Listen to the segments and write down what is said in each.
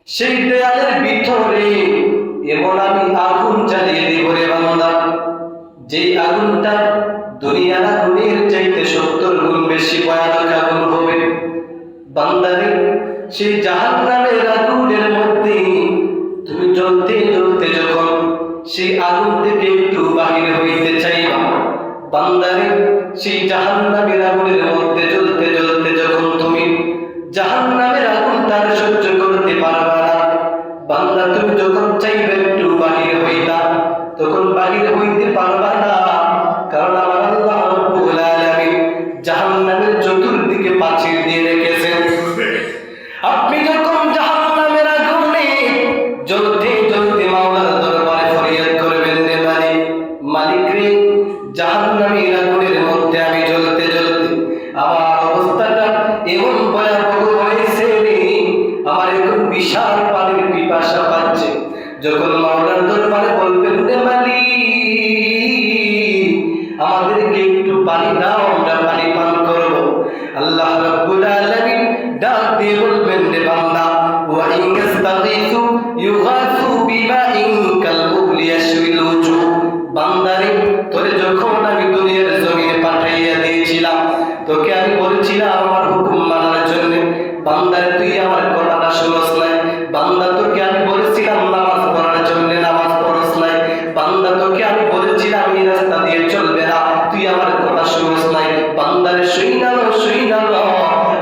সেই দেয়ালের ভিতরে এমন আমি আগুন জ্বালিয়ে দিব রে বান্দা, যেই আগুনটা দুনিয়ার আগুনের চাইতে 70 গুণ বেশি ভয়ানক আগুন হবে। বান্দারে, সেই জাহান্নামের আগুনের মধ্যে তুমি জ্বলতে জ্বলতে যখন সেই আগুন থেকে একটু বাহির হইতে চাইবা, বান্দারে, সেই জাহান্নামের আগুনের মধ্যে জ্বলতে জ্বলতে যখন তুমি জাহান্নামের আগুনটা সহ্য করতে পারবা না, বান্দা, তুমি যখন চাইবে একটু বাহির হইতা, তখন বাহির হইতে পারবা না। কারণ আমার আল্লাহ রাব্বুল আলামিন জাহান্নামের চতুর্দিকে প্রাচীর দিয়ে রেখেছেন। আপনি যখন জাহান্নামের আগুনে জ্বলতে জ্বলতে মাওলার দরবারে ফরিয়াদ করবেন, রে মালিক, মালিক রে, জাহান্নামের আগুনের মধ্যে আমি জ্বলতে জ্বলতে আমার অবস্থাটা এমন ভয়াবহ হয়েছে রে, আমার এখন বিশাল পানির পিপাসা পাচ্ছে। যখন মাওলার দরবারে বলবেন, রে মালিক, আমাদেরকে একটু পানি দাও, আমরা পানি পান করব, আল্লাহ রাব্বুল আলামিন ডাক দিয়ে বলবেন, রে বান্দা, ওয়া ইন ইস্তাগীথু ইউগাথু বিমাইন কালমুহলি ইয়াশউিল উজুহ। বান্দারে, তোরে যখন আমি দুনিয়ার জমিনে পাঠাইয়া দিয়েছিলাম, তোকে আমি বলেছিলাম আমার হুকুম মানার জন্য, বান্দারে তুই আমার কথাটা শুনস নাই। বান্দা, তোকে আমি বলেছিলাম নামাজ পড়ার জন্য, নামাজ পড়স নাই। বান্দা, তোকে আমি বলেছিলাম এই রাস্তা দিয়ে চলবে না, তুই আমার কথা শুনস নাই। বান্দারে, শুইনালো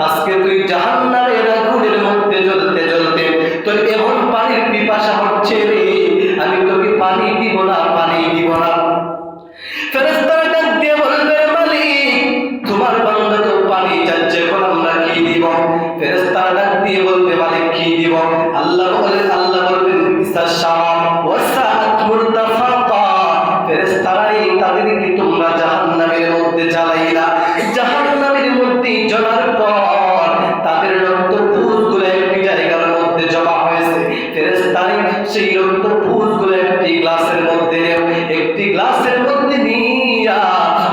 আজকে তুই জাহান্নামের আগুনের মধ্যে জ্বলতে জ্বলতে তোর এমন পানির পিপাসা হচ্ছে রে, আমি তোকে পানি দিব না, পানি দিব না। ফেরেশতারা ডাক দিয়ে বলবে, মালিক, তোমার বান্দা তো পানি চাচ্ছে, এখন আমরা কি দিব? ফেরেশতারা ডাক দিয়ে বলবে, মালিক, কি দিব? আল্লাহ বলবেন, ইসাশাম ওয়াসাআত মুরতাফাকা। ফেরেশতারাই তাদেরকে তোমরা জাহান্নামের মধ্যে জ্বালাইলা। জাহান্নামের মধ্যে জ্বলার পর তাদের রক্তপুঞ্জগুলো একটি জায়গার মধ্যে জমা হয়েছে। ফেরেশতারাই সেই রক্তপুঞ্জগুলো একটি গ্লাসের মধ্যে নিয়া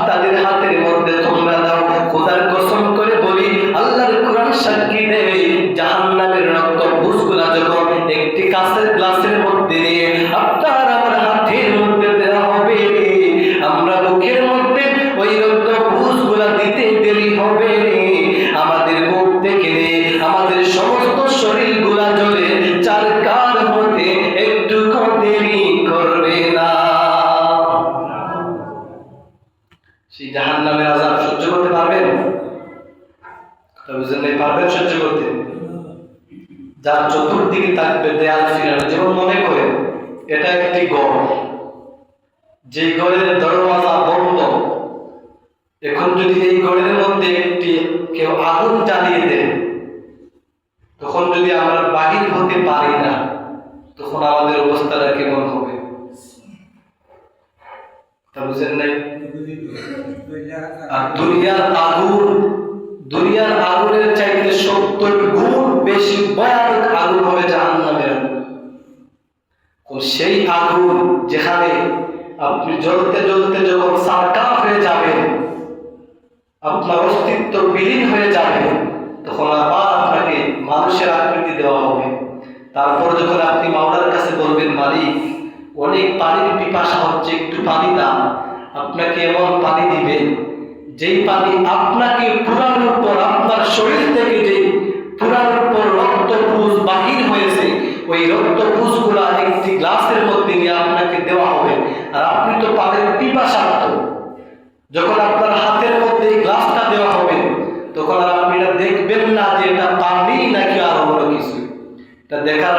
তাদের হাতের মধ্যে তোমরা দাও। খোদার কসম করে বলি, আল্লাহর কোরআন সাক্ষী দেবে, জাহান্নামের রক্তপুঞ্জগুলো যখন একটি কাঁচের গ্লাসের মধ্যে নিয়ে আপনার আমার হাতের মধ্যে দেওয়া হবে, আমরা মুখের মধ্যে ওই রক্তপুঞ্জগুলো দিতে দেরি হবে, আমাদের মুখ থেকে আমাদের সমস্ত শরীরগুলা জ্বলে চারকার হতে একটু দেরি করবে না। সেই জাহান্নামের আযাব সহ্য করতে পারবেন? পারবেন সহ্য করতে? যার চতুর্দিকে থাকবে দেয়াল ফিরানো, যেমন মনে করেন এটা একটি ঘর, যে ঘরের দরওয়াজা বন্ধ, এখন যদি এই ঘরের মধ্যে একটি কেউ আগুন জ্বালিয়ে দেয়, তখন যদি আমরা বাহির হতে পারি না, তখন আমাদের অবস্থাটা কেমন হবে? তা বুঝেন নাই? আর দুনিয়ার আগুনের চাইতে 70 গুণ বেশি ভয়ানক আগুন হবে জাহান্নামের আগুন। সেই আগুন যেখানে আপনি জ্বলতে জ্বলতে যখন সারকার হয়ে যাবেন, আপনার অস্তিত্ব বিলীন হয়ে যাবে, তখন আবার আপনাকে মানুষের আকৃতি দেওয়া হবে। তারপর যখন আপনি মাওলার কাছে বলবেন, মালিক, অনেক পানির পিপাসা হচ্ছে, একটু পানি দাও, আপনাকে এমন পানি দিবেন যেই পানি আপনাকে পুরানোর পর আপনার শরীর থেকে যে পুরানোর পর রক্তপুঞ্জ বাহির হয়েছে, ওই রক্তপুঞ্জগুলো একটি গ্লাসের মধ্যে নিয়ে আপনাকে দেওয়া হবে। আর আপনি তো পানির পিপাসার্থ, যখন আপনার হাতের মধ্যে এই গ্লাসটা দেওয়া হবে, তখন আর আপনি এটা দেখবেন না যে এটা পানি নাকি আর অন্য কিছু, এটা দেখার